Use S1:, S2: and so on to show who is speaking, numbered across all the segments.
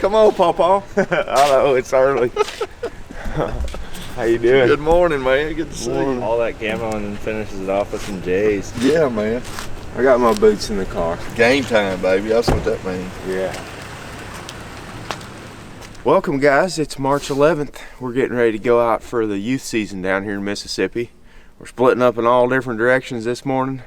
S1: Come on, Pawpaw.
S2: I know, it's early. How you doing?
S1: Good morning, man. Good to see you.
S2: All that camo and then finishes it off with some J's.
S1: Yeah, man.
S2: I got my boots in the car.
S1: Game time, baby. That's what that means.
S2: Yeah. Welcome, guys. It's March 11th. We're getting ready to go out for the youth season down here in Mississippi. We're splitting up in all different directions this morning.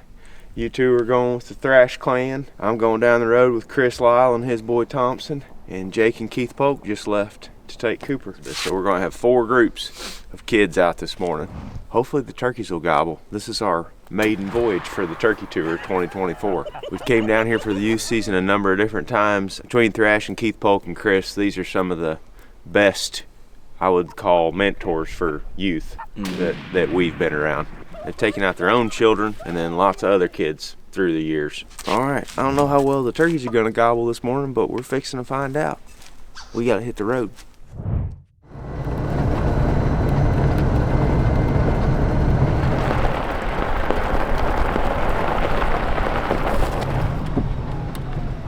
S2: You two are going with the Thrash Clan. I'm going down the road with Chris Lyle and his boy Thompson. And Jake and Keith Polk just left to take Cooper. So we're going to have 4 groups of kids out this morning. Hopefully the turkeys will gobble. This is our maiden voyage for the Turkey Tour 2024. We've came down here for the youth season a number of different times. Between Thrash and Keith Polk and Chris, these are some of the best, I would call, mentors for youth that we've been around. They've taken out their own children and then lots of other kids through the years. All right, I don't know how well the turkeys are gonna gobble this morning, but we're fixing to find out. We gotta hit the road.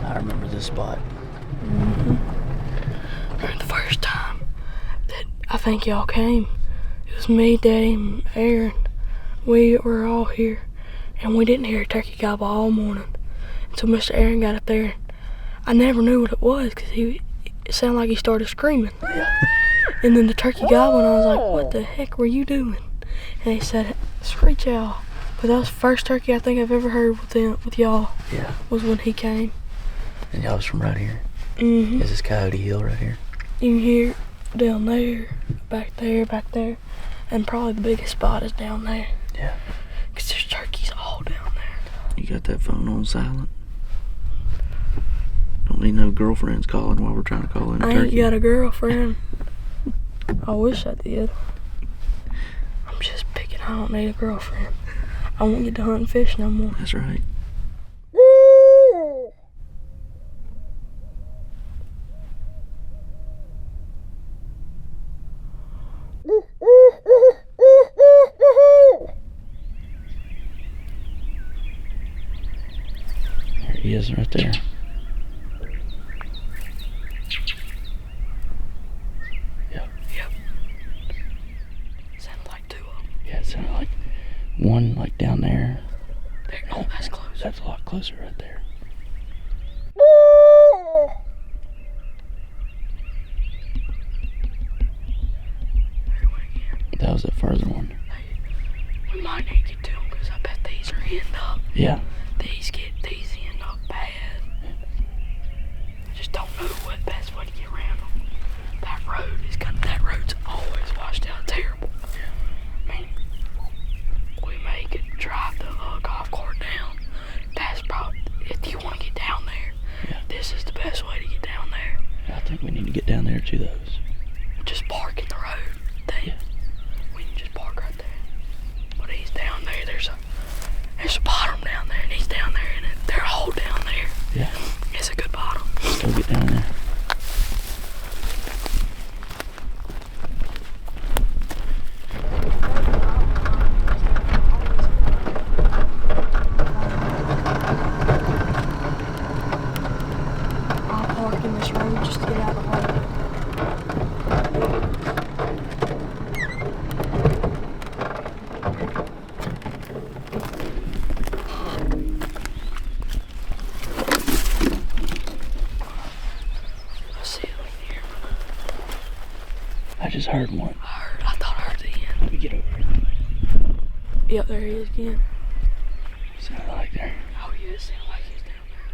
S3: I remember this spot.
S4: The first time that I think y'all came, it was me, Daddy, and Aaron. We were all here, and we didn't hear a turkey gobble all morning until Mr. Aaron got up there. I never knew what it was because it sounded like he started screaming. And then the turkey gobbled, and I was like, "What the heck were you doing?" And he said, "Screech owl." But that was the first turkey I think I've ever heard with y'all.
S3: Yeah.
S4: Was when he came.
S3: And y'all was from right here?
S4: Mm-hmm.
S3: Is this Coyote Hill right here?
S4: You can hear it down there, back there, and probably the biggest spot is down there.
S3: Yeah.
S4: Because there's turkeys all down there.
S3: You got that phone on silent? Don't need no girlfriends calling while we're trying to call in a
S4: I
S3: turkey.
S4: ain't got a girlfriend. I wish I did. I'm just picking. I don't need a girlfriend. I won't get to hunt and fish no more.
S3: That's right. There he is right there. Yep.
S4: Sounded like 2 of them.
S3: Yeah, it sounded like one like down there.
S4: Oh, that's close.
S3: That's a lot closer right there. That was the further one.
S4: We might need to get to them because I bet these are end up.
S3: Yeah.
S4: These end up bad. I just don't know what best way to get around them. That road's always washed out terrible. I mean, we may could drive the golf cart down. That's probably, if you want to get down there, this is the best way to get down there.
S3: I think we need to get down there to those.
S4: Just park in the road. We can just park right there. But he's down there. There's a bottom down there, and he's down there, and they're all down there.
S3: Yeah.
S4: It's a good bottom.
S3: Let's go get down there.
S4: I'll park in this road just to get out of the way.
S3: I just heard one.
S4: I thought I heard the end.
S3: Let me get over here.
S4: Yep, there he is again.
S3: Sounded like there.
S4: Oh yeah, it sounded like he's down there.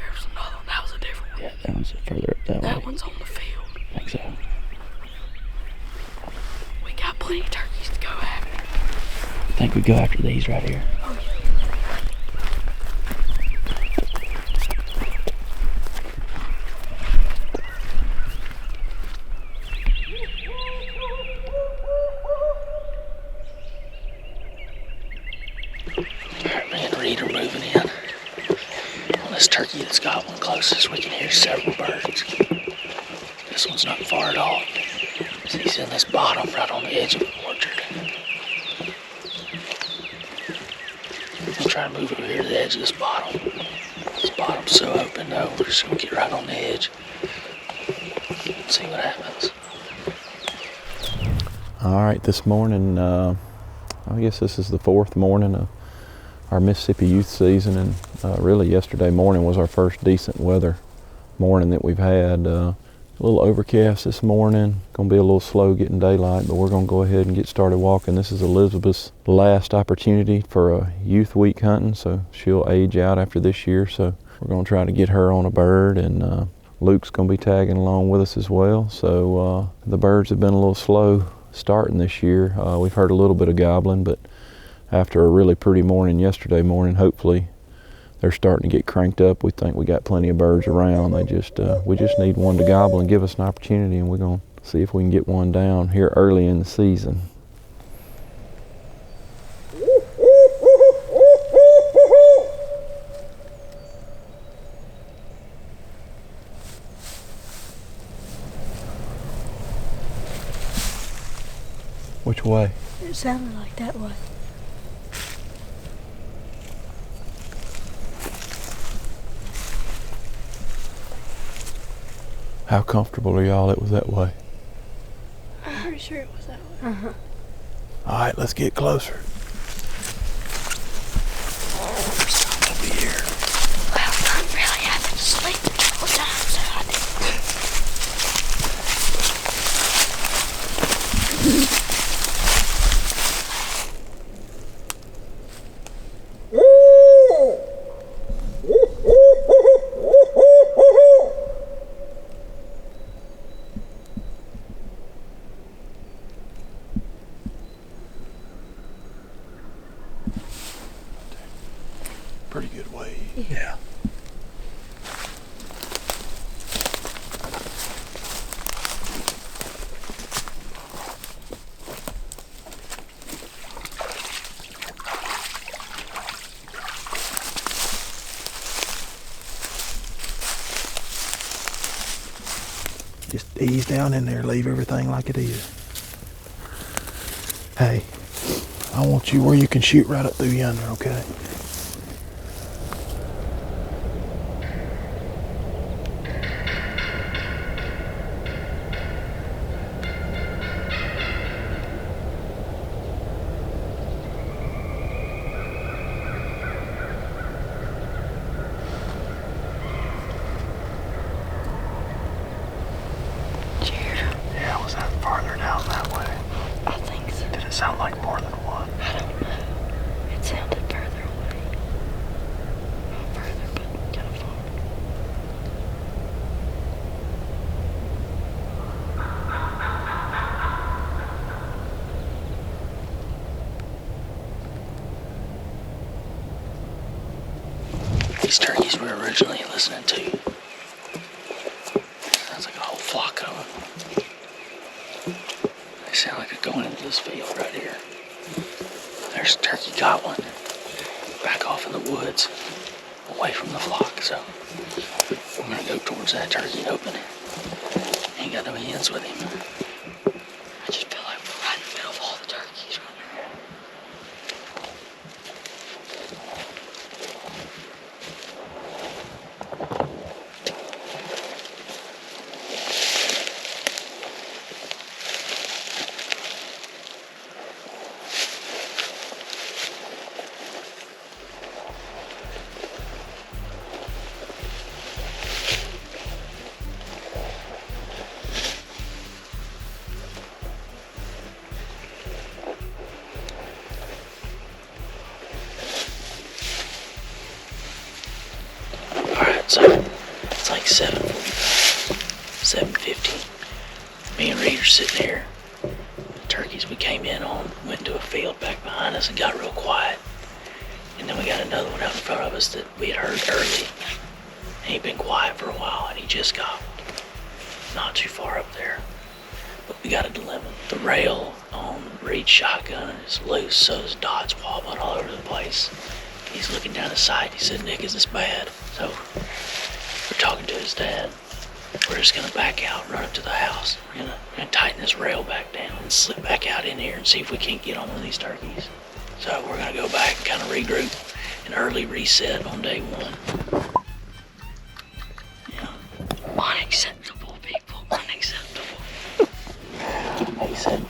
S4: There's another one. That was a different one.
S3: Yeah, that one's further up that way.
S4: That one's on the field.
S3: I think so.
S4: We got plenty of turkeys to go after.
S3: I think we go after these right here.
S4: Oh yeah.
S3: Alright, me and Reed are moving in. On this turkey that's got one closest, we can hear several birds. This one's not far at all. He's in this bottom right on the edge of the orchard. I'm trying to move over here to the edge of this bottom. This bottom's so open though, we're just gonna get right on the edge. See what happens.
S5: Alright, this morning, I guess this is the 4th morning of our Mississippi youth season, and really yesterday morning was our first decent weather morning that we've had. A little overcast this morning, gonna be a little slow getting daylight, but we're gonna go ahead and get started walking. This is Elizabeth's last opportunity for a youth week hunting, so she'll age out after this year, so we're gonna try to get her on a bird, and Luke's gonna be tagging along with us as well. So the birds have been a little slow starting this year. We've heard a little bit of gobbling, but after a really pretty morning yesterday morning, hopefully they're starting to get cranked up. We think we got plenty of birds around. We just need one to gobble and give us an opportunity, and we're gonna see if we can get one down here early in the season. Which way?
S4: It sounded like that way.
S5: How comfortable are y'all it was that way?
S4: I'm pretty sure it was that way. Uh-huh.
S5: All right, let's get closer.
S3: I'll be here.
S4: Well, I'm really having to sleep a couple times, so I
S5: Pretty good way.
S3: Yeah.
S5: Just ease down in there, leave everything like it is. Hey, I want you where you can shoot right up through yonder, okay? Yeah, was that farther down that way?
S4: I think so.
S5: Did it sound like more than one?
S4: I don't know. It sounded further away. Not further, but kind of far.
S3: These turkeys we were originally listening to. Sounds like a whole flock of them. They sound like they're going into this field right here. There's a turkey gobbling back off in the woods, away from the flock. So I'm gonna go towards that turkey and open it. Ain't got no hens with him. I just feel like we're right in the middle of all the turkeys right now. So it's like 7:50. Me and Reed are sitting here. The turkeys we came in on went into a field back behind us and got real quiet. And then we got another one out in front of us that we had heard early. And he'd been quiet for a while and he just gobbled. Not too far up there. But we got a dilemma. The rail on Reed's shotgun is loose, so his dots wobbling all over the place. He's looking down his sight. He said, "Nick, is this bad?" So we're talking to his dad. we're just gonna back out and run up to the house. We're gonna tighten this rail back down and slip back out in here and see if we can't get on one of these turkeys. So we're gonna go back and kind of regroup and early reset on day one. Yeah.
S4: Unacceptable, people. Unacceptable.
S3: He said,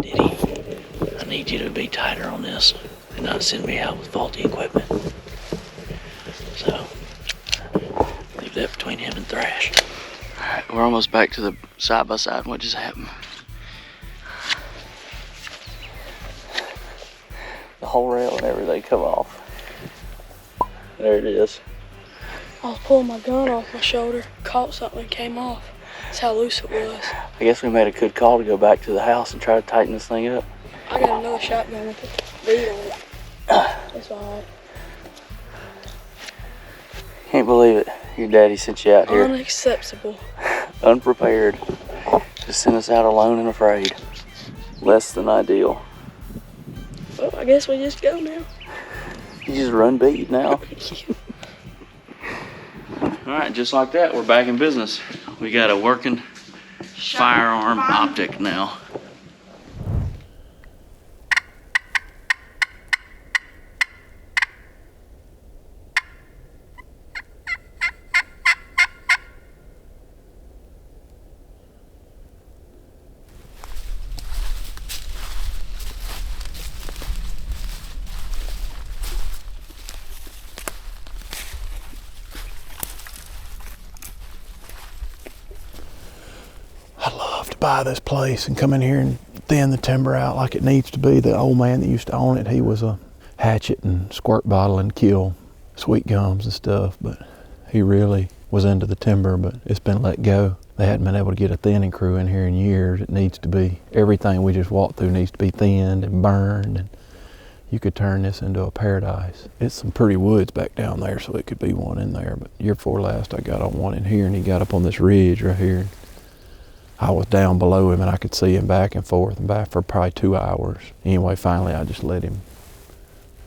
S3: Diddy, I need you to be tighter on this and not send me out with faulty equipment. So, leave that between him and Thrash. Alright, we're almost back to the side by side. What just happened? The whole rail and everything come off. There it is.
S4: I was pulling my gun off my shoulder, caught something and came off. That's how loose it was.
S3: I guess we made a good call to go back to the house and try to tighten this thing up.
S4: I got another shotgun with a bead on it. That's alright.
S3: Can't believe it. Your daddy sent you out here
S4: Unacceptable.
S3: unprepared. Just sent us out alone and afraid. Less than ideal.
S4: Well, I guess we just go now.
S3: You just run bead now. Alright, just like that, we're back in business. We got a working firearm optic now.
S5: I'd love to buy this place and come in here and thin the timber out like it needs to be. The old man that used to own it, he was a hatchet and squirt bottle and kill sweet gums and stuff, but he really was into the timber, but it's been let go. They hadn't been able to get a thinning crew in here in years. It needs to be, everything we just walked through needs to be thinned and burned, and you could turn this into a paradise. It's some pretty woods back down there, so it could be one in there, but year before last I got on one in here and he got up on this ridge right here. I was down below him and I could see him back and forth for probably 2 hours. Anyway, finally I just let him.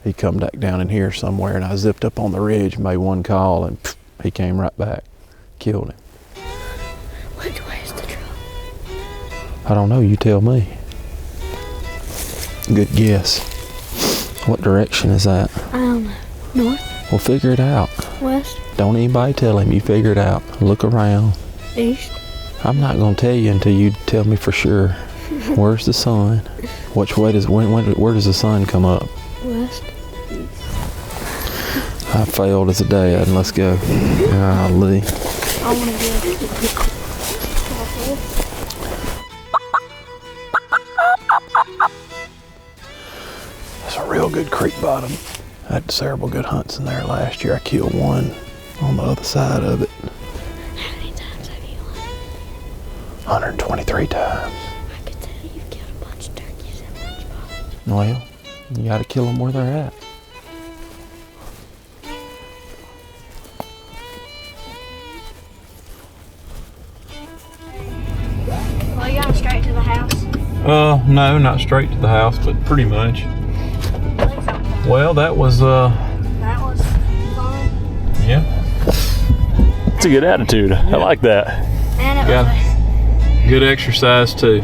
S5: He come back down in here somewhere and I zipped up on the ridge, made one call, and he came right back. Killed him.
S4: Which way is the truck?
S5: I don't know, you tell me. Good guess. What direction is that?
S4: I don't know. North?
S5: Well, figure it out.
S4: West?
S5: Don't anybody tell him, you figure it out. Look around.
S4: East?
S5: I'm not gonna tell you until you tell me for sure. Where's the sun? Which way does where does the sun come up?
S4: West?
S5: I failed as a dad. Let's go. Golly.
S4: I want to go.
S5: That's a real good creek bottom. I had several good hunts in there last year. I killed one on the other side of it.
S4: How many times have you hunted?
S5: 123 times.
S4: I could tell you've killed a bunch of turkeys in one spot.
S5: Well, you gotta kill them where they're at.
S4: Well, you got straight to the house?
S5: No, not straight to the house, but pretty much. Well, that was,
S4: That was fun.
S5: yeah.
S6: It's a good attitude. I like that.
S4: And it
S5: Yeah.
S4: was
S5: Good exercise too.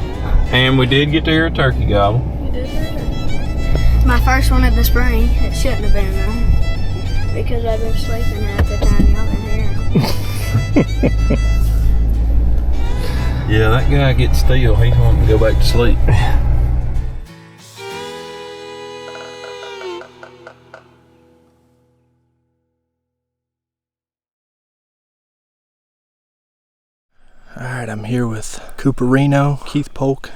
S5: And we did get to hear a turkey gobble.
S4: It's my first one of the spring. It shouldn't have been though. Because I've been sleeping half the time y'all been here.
S5: Yeah, that guy gets still. He's wanting to go back to sleep.
S7: Alright, I'm here with Cooper Reno, Keith Polk,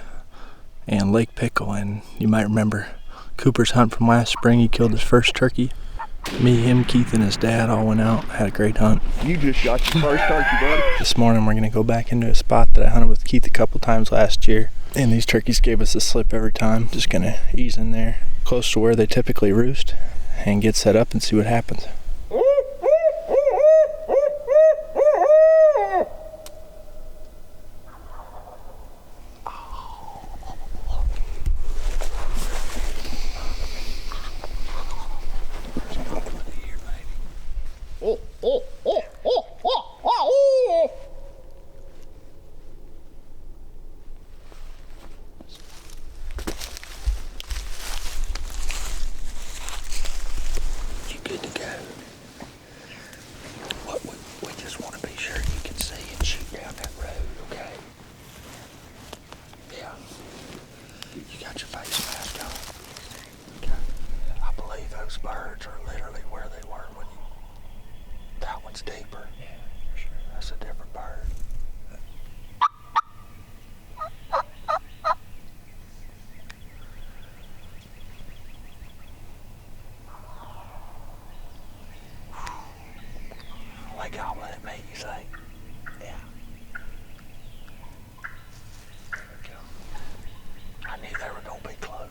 S7: and Lake Pickle, and you might remember Cooper's hunt from last spring. He killed his first turkey. Me, him, Keith, and his dad all went out, had a great hunt.
S1: You just got your first turkey, buddy.
S7: This morning we're gonna go back into a spot that I hunted with Keith a couple times last year, and these turkeys gave us a slip every time. Just gonna ease in there, close to where they typically roost, and get set up and see what happens.
S1: Oh, oh, oh, oh, oh, oh, oh.
S8: those birds are literally where they were when you. That one's deeper.
S7: Yeah, for sure.
S8: That's a different bird. They gobbling at me, you say? Yeah. There we go. I knew they were gonna be close.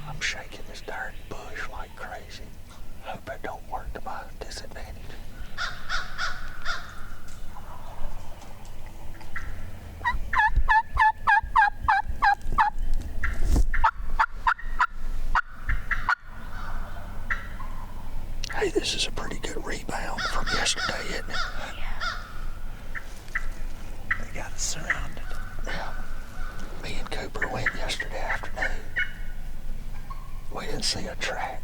S8: I'm shaking this darn bush like crazy. Hope it don't work to my disadvantage. Hey, this is a pretty good rebound from yesterday, isn't it?
S7: They got us surrounded.
S8: Yeah. Me and Cooper went yesterday afternoon. We didn't see a track.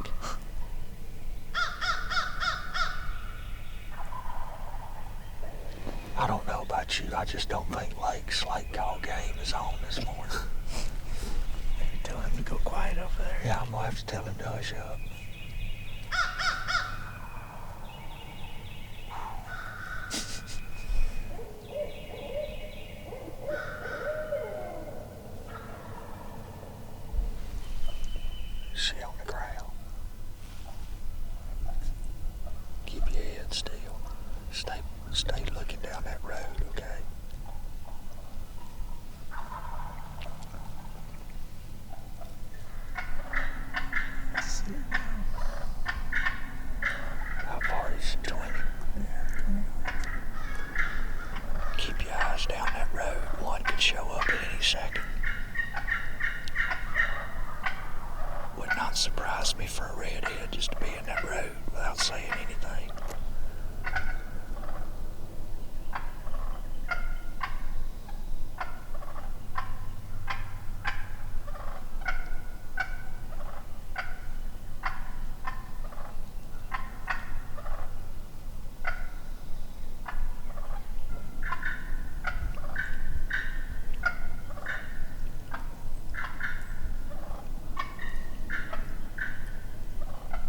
S8: I don't know about you, I just don't think Lake's late call game is on this morning.
S7: Maybe tell him to go quiet over there.
S8: Yeah, I'm gonna have to tell him to hush up. She on the ground. Keep your head still. Stay looking down that road, okay? How far is it? 20? Keep your eyes down that road. One could show up at any second. Would not surprise me for a redhead just to be in that road without saying anything.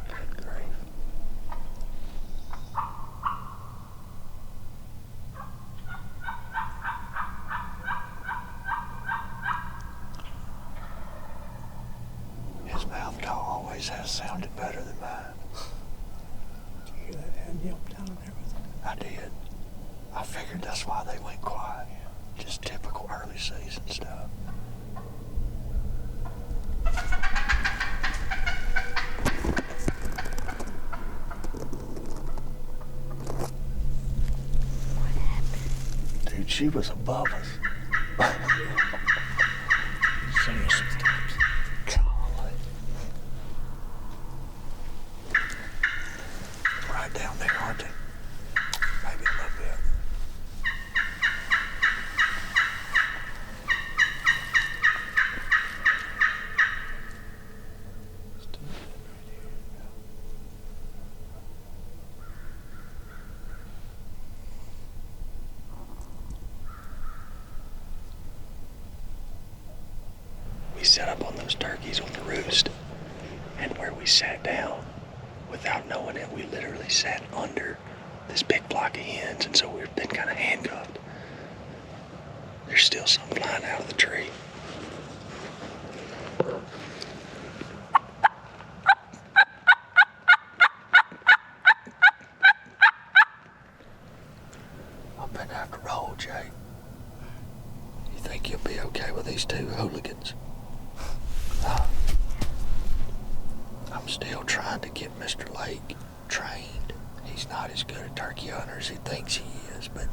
S8: Good grief. His mouth call always has sounded better than mine.
S7: Did you hear that hen yelp down there with him?
S8: I did. I figured that's why they went quiet. Just typical early season stuff. Dude, she was above us.
S7: Seen her sometimes.
S8: Golly. Right down there, aren't they? Maybe a little bit. We set up on those turkeys on the roost, and where we sat down, without knowing it, we literally sat under this big flock of hens, and so we've been kind of handcuffed. There's still some flying out of the tree. I'm gonna have to roll, Jay. You think you'll be okay with these two hooligans? I'm still trying to get Mr. Lake trained. He's not as good a turkey hunter as he thinks he is, but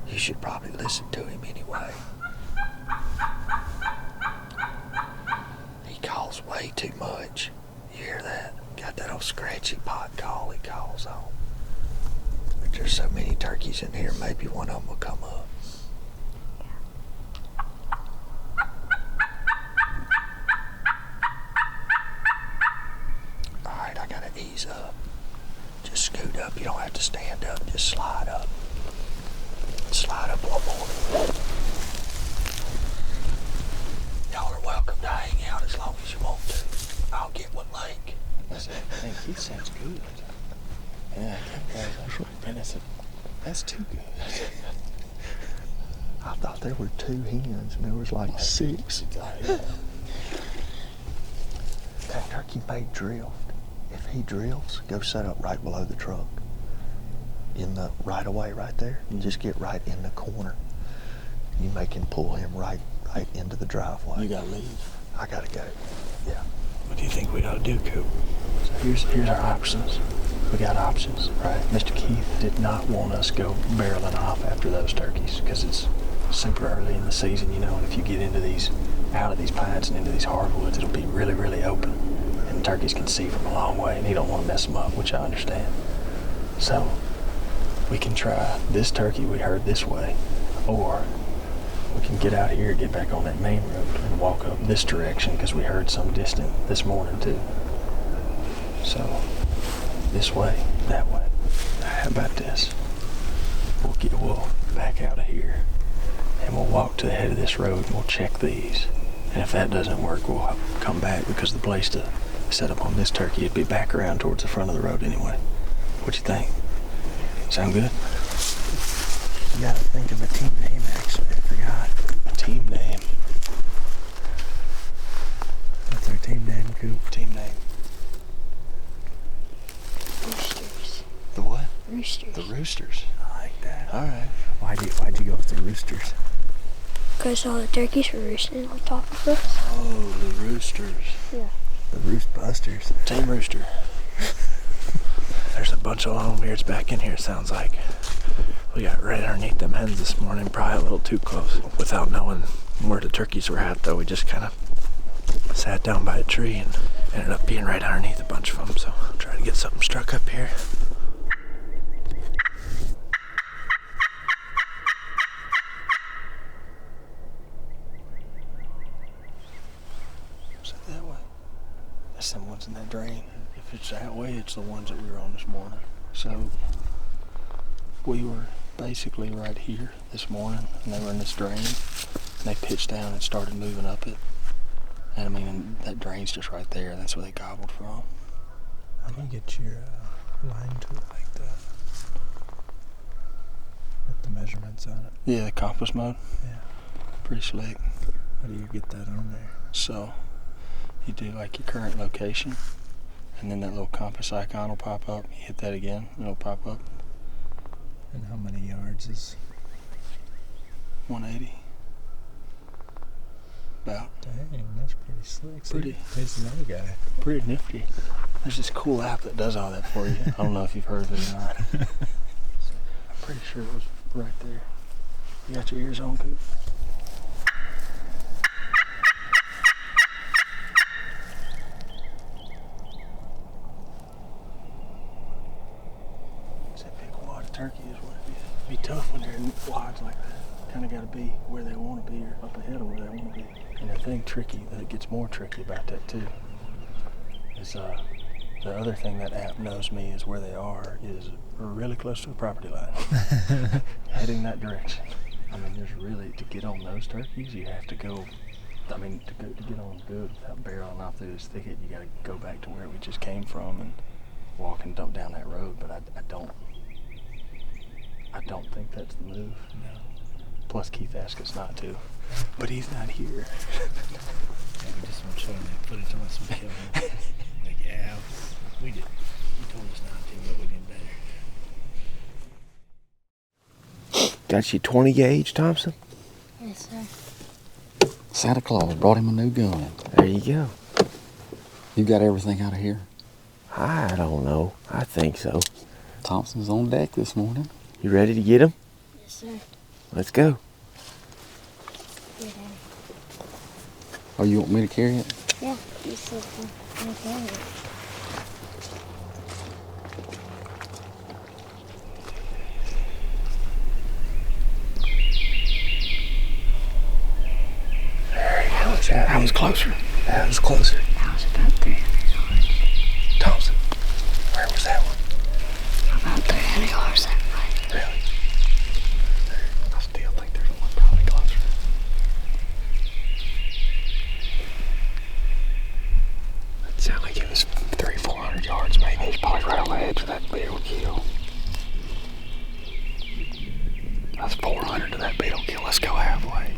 S8: you should probably listen to him anyway. He calls way too much. You hear that? Got that old scratchy pot call he calls on. But there's so many turkeys in here, maybe one of them will come up.
S7: Keith sounds good. Yeah, that's too good. I thought there were 2 hens and there was like 6. That turkey may drift. If he drifts, go set up right below the truck. In the right away right there. Just get right in the corner. You make him pull him right into the driveway.
S8: You gotta leave.
S7: I gotta go. Yeah. What do you think we ought to do, Coop? So here's our options. We got options, right? Mr. Keith did not want us go barreling off after those turkeys because it's super early in the season, you know, and if you get out of these pines and into these hardwoods, it'll be really, really open. And the turkeys can see from a long way, and he don't want to mess them up, which I understand. So we can try this turkey we heard this way, or we can get out here, get back on that main road, and walk up this direction because we heard some distant this morning too. So this way, that way. How about this? We'll back out of here, and we'll walk to the head of this road, and we'll check these. And if that doesn't work, we'll come back because the place to set up on this turkey would be back around towards the front of the road anyway. What you think? Sound good? You gotta think of a team name, actually. I forgot. A team name. What's our team name, Coop? Team name.
S4: Roosters.
S7: The what?
S4: Roosters.
S7: The Roosters. I like that. All right. Why'd you go with the Roosters?
S4: Because all the turkeys were roosting on top of us.
S7: Oh, the Roosters.
S4: Yeah.
S7: The Roost Busters. Team Rooster. There's a bunch of longbeards back in here, it sounds like. We got right underneath them hens this morning, probably a little too close. Without knowing where the turkeys were at, though, we just kind of sat down by a tree and ended up being right underneath a bunch of them. So I'll try to get something struck up here. Is it that way? That's them ones in that drain. If it's that way, it's the ones that we were on this morning. So we were basically right here this morning, and they were in this drain, and they pitched down and started moving up it. And I mean, that drain's just right there, and that's where they gobbled from.
S9: How do you get your line to it like that? With the measurements on it?
S7: Yeah, the compass mode.
S9: Yeah.
S7: Pretty slick.
S9: How do you get that on there?
S7: So you do like your current location, and then that little compass icon will pop up. You hit that again, and it'll pop up.
S9: And how many yards is?
S7: 180. About.
S9: Dang, that's pretty slick.
S7: Pretty.
S9: Here's another guy.
S7: Pretty nifty. There's this cool app that does all that for you. I don't know if you've heard of it or not. I'm pretty sure it was right there. You got your ears on, Coop? It's that big wad of turkey is what it is. It'd be tough when they're in wads like that. Kind of got to be where they want to be or up ahead of where they want to be. And the thing that gets more tricky about that too is the other thing that app knows me is where they are is really close to the property line. Heading that direction. I mean, there's really, to get on those turkeys, you have to go, I mean, to get on good without barreling off through this thicket, you got to go back to where we just came from and walk and dump down that road, but I don't think that's the move.
S9: No.
S7: Plus, Keith asked us not to, but he's not here.
S9: Yeah, we just want to show him that footage on some kill him. Like, yeah, we did. You told us not to, but we did better.
S2: Got you 20 gauge, Thompson?
S4: Yes, sir.
S3: Santa Claus brought him a new gun.
S2: There you go.
S3: You got everything out of here?
S2: I don't know. I think so.
S3: Thompson's on deck this morning.
S2: You ready to get him?
S4: Yes, sir.
S2: Let's go.
S4: Yeah, Daddy.
S3: Oh, you want me to carry it?
S4: Yeah, you said I'm carrying it.
S7: That was closer. That was closer.
S4: I was about 300 yards.
S7: Thompson, where was that one?
S4: About 300 yards that way.
S7: Really? I still think there's one probably closer. That sounded like it was 300-400 yards maybe.
S8: 400 to that beetle kill. Let's go halfway.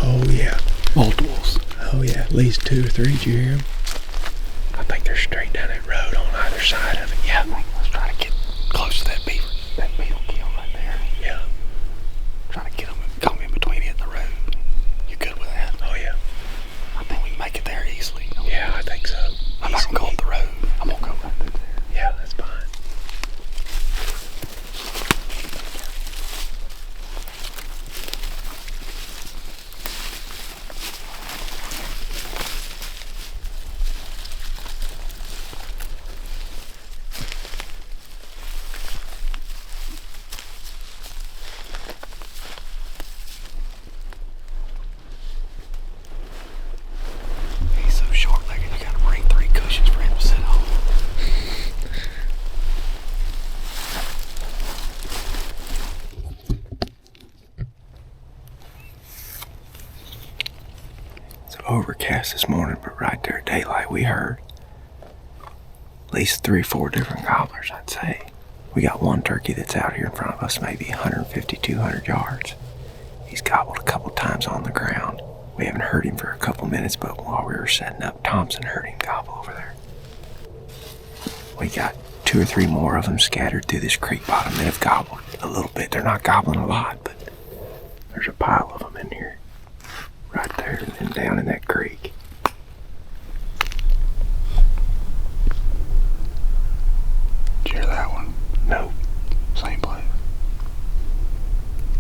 S7: Oh yeah,
S8: Multiples.
S7: oh yeah, at least 2 or 3. Did you hear them? I think they're straight down that road on either side of it.
S8: Yeah, let's try to get close to that beaver. That beetle kill right there.
S7: Yeah.
S8: Try to get them, come in between it and the road. You good with that?
S7: Oh yeah.
S8: I think we can make it there easily.
S7: Yeah, I think so.
S8: I'm not gonna go up the road. I'm gonna go right through there.
S7: Yeah, that's fine.
S8: He's so short-legged, you gotta bring 3 cushions for him to sit on.
S2: It's overcast this morning, but right there at daylight we heard at least 3 or 4 different gobblers, I'd say. We got one turkey that's out here in front of us, maybe 150, 200 yards. He's gobbled a couple times on the ground. We haven't heard him for a couple minutes, but while we were setting up, Thompson heard him gobble over there. We got 2 or 3 more of them scattered through this creek bottom that have gobbled a little bit. They're not gobbling a lot, but there's a pile of them in here. Right there and then down in that creek.
S8: Did you hear that one?
S2: No.
S8: Same place.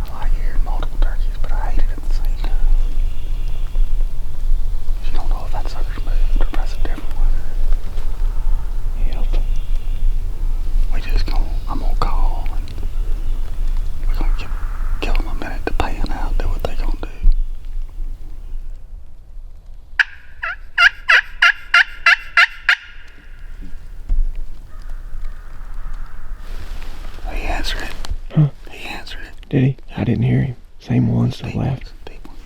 S8: I like hearing multiple turkeys, but I hate it at the same time. You don't know if that sucker's moved or if that's a different one.
S2: Yep.
S8: I'm gonna call and we're gonna give them a minute to pan out, do what they gonna do. He answered it.
S2: Huh?
S8: He answered it.
S2: Did he? I didn't hear him. Same ones that
S8: Big
S2: left.
S8: ones, big ones.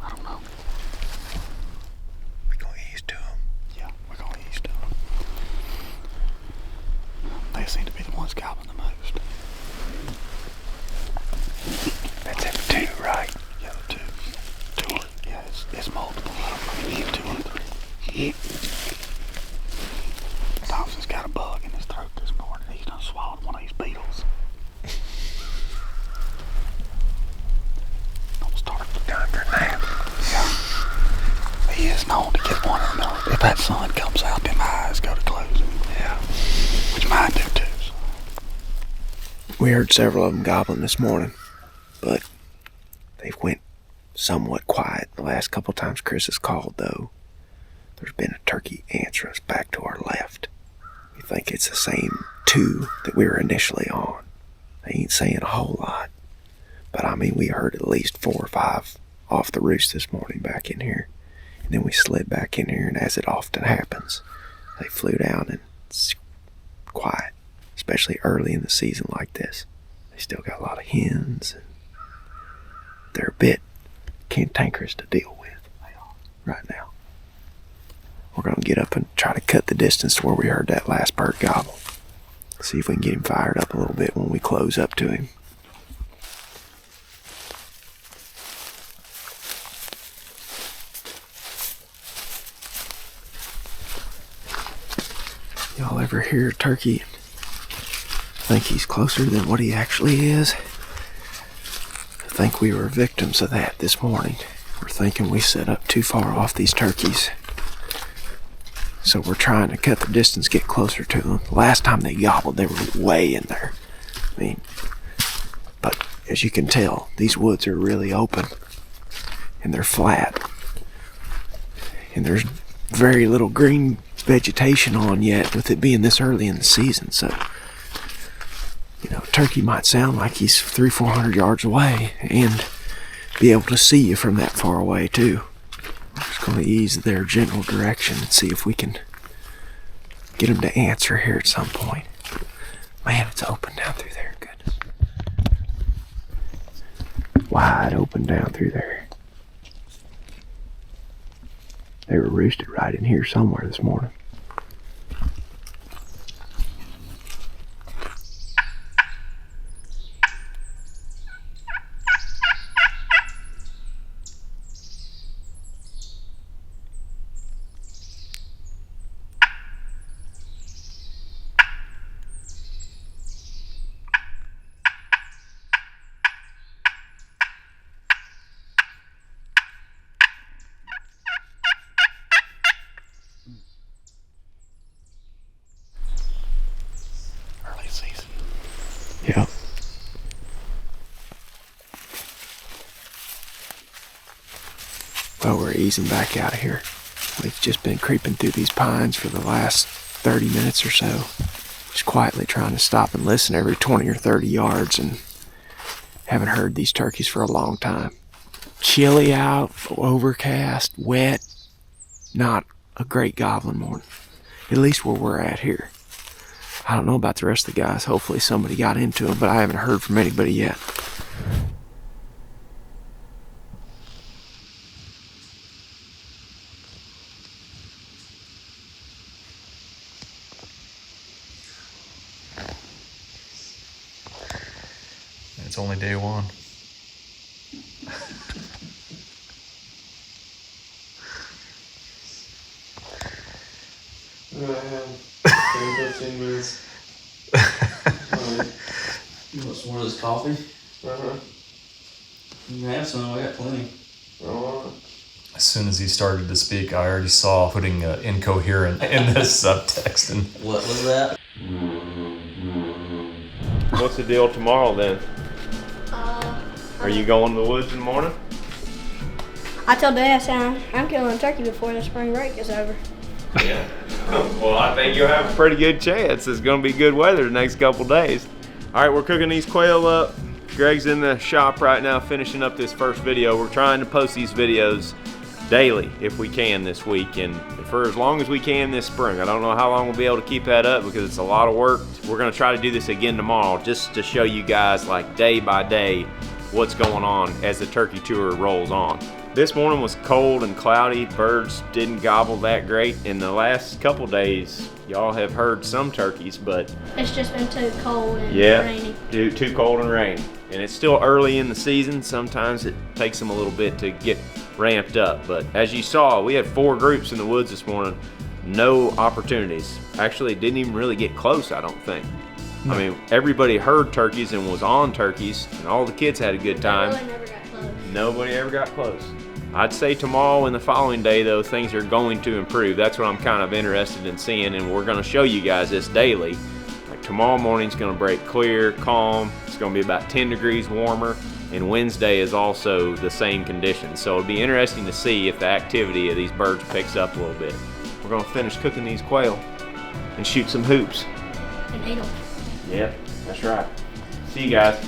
S8: I don't know.
S2: We gonna ease to him.
S8: Yeah, we're going east of them. They seem to be the ones gobbling the most.
S2: That's them 2, right?
S8: Yeah, the 2. 2 or, yeah, it's multiple. I mean, 2 or 3. Thompson's got a bug in his throat this morning. He's done swallowed one of these beetles. Don't start
S2: Time for a nap.
S8: Yeah. He is known to get one in the middle. If that sun comes out, them eyes go to closing.
S2: Yeah.
S8: Which mine do too. So.
S2: We heard several of them gobbling this morning, but they went somewhat quiet the last couple times Chris has called, though. There's been a turkey answer us back to our left. We think it's the same 2 that we were initially on. They ain't saying a whole lot, but I mean, we heard at least 4 or 5 off the roost this morning back in here. And then we slid back in here, and as it often happens, they flew down and it's quiet, especially early in the season like this. They still got a lot of hens, and they're a bit cantankerous to deal with right now. We're going to get up and try to cut the distance to where we heard that last bird gobble. See if we can get him fired up a little bit when we close up to him. Y'all ever hear a turkey and think he's closer than what he actually is? I think we were victims of that this morning. We're thinking we set up too far off these turkeys. So we're trying to cut the distance, get closer to them. Last time they gobbled, they were way in there. I mean, but as you can tell, these woods are really open and they're flat. And there's very little green vegetation on yet with it being this early in the season. So, you know, turkey might sound like he's 300-400 yards away and be able to see you from that far away too. I'm just going to ease their general direction and see if we can get them to answer here at some point. Man, it's open down through there. Goodness. Wide open down through there. They were roosted right in here somewhere this morning. Yep. Well, we're easing back out of here. We've just been creeping through these pines for the last 30 minutes or so. Just quietly trying to stop and listen every 20 or 30 yards, and haven't heard these turkeys for a long time. Chilly out, overcast, wet. Not a great gobbling morning. At least where we're at here. I don't know about the rest of the guys. Hopefully somebody got into them, but I haven't heard from anybody yet.
S10: It's only day one.
S2: I have 10, 15 minutes.
S3: You want some more of this coffee? You can have some, I got plenty.
S10: As soon as he started to speak, I already saw putting incoherent in this subtext. And
S3: What was that?
S2: What's the deal tomorrow then? Are you going to the woods in the morning?
S4: I told Dad I'm killing a turkey before the spring break is over.
S2: Yeah. Well, I think you'll have a pretty good chance. It's going to be good weather the next couple days. All right, we're cooking these quail up. Greg's in the shop right now finishing up this first video. We're trying to post these videos daily if we can this week, and for as long as we can this spring. I don't know how long we'll be able to keep that up because it's a lot of work. We're going to try to do this again tomorrow just to show you guys like day by day what's going on as the turkey tour rolls on. This morning was cold and cloudy. Birds didn't gobble that great. In the last couple days, y'all have heard some turkeys, but
S4: It's just been too cold and rainy.
S2: Too cold and rainy. And it's still early in the season. Sometimes it takes them a little bit to get ramped up. But as you saw, we had 4 groups in the woods this morning. No opportunities. Actually, it didn't even really get close, I don't think. No. I mean, everybody heard turkeys and was on turkeys, and all the kids had a good time.
S4: Really never got close.
S2: Nobody ever got close. I'd say tomorrow and the following day, though, things are going to improve. That's what I'm kind of interested in seeing, and we're going to show you guys this daily. Like tomorrow morning's going to break clear, calm. It's going to be about 10 degrees warmer, and Wednesday is also the same conditions. So it'll be interesting to see if the activity of these birds picks up a little bit. We're going to finish cooking these quail and shoot some hoops.
S4: And eat them.
S2: Yep, that's right. See you guys.